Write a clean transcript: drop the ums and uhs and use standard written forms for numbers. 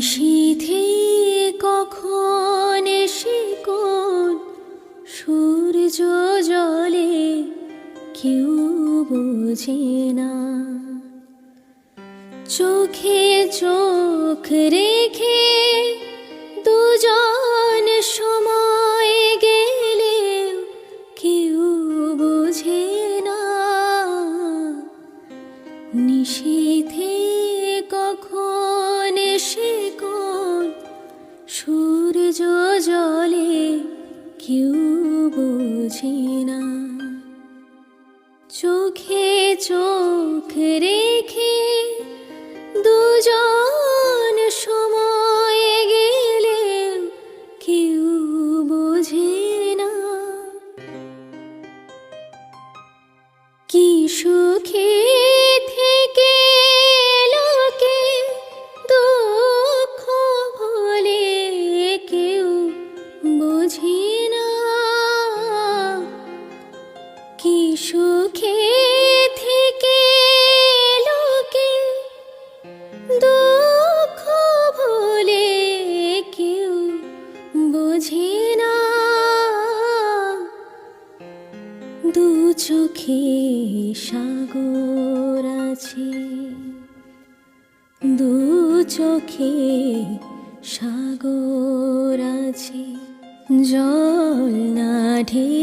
নিশীথে কখন এসে কোন সূর্য জলে কেউ বোঝে না। চোখে চোখ রেখে দুজন সময় গেলে কেউ বোঝে না। নিশীথে কখন এসে কোন সূর্য জলে কেউ বোঝে না। চোখে চোখ রেখে দুজন সময় গেলে কেউ বোঝে না। কি সুখে থেকে লোকে দুঃখ ভোলে কেউ বোঝে না। কি সুখে থেকে লোকে দুঃখ ভোলে কেউ বোঝে না। দু চোখে সাগর আছে, দু চোখে সাগর আছে, জল না ঢেলে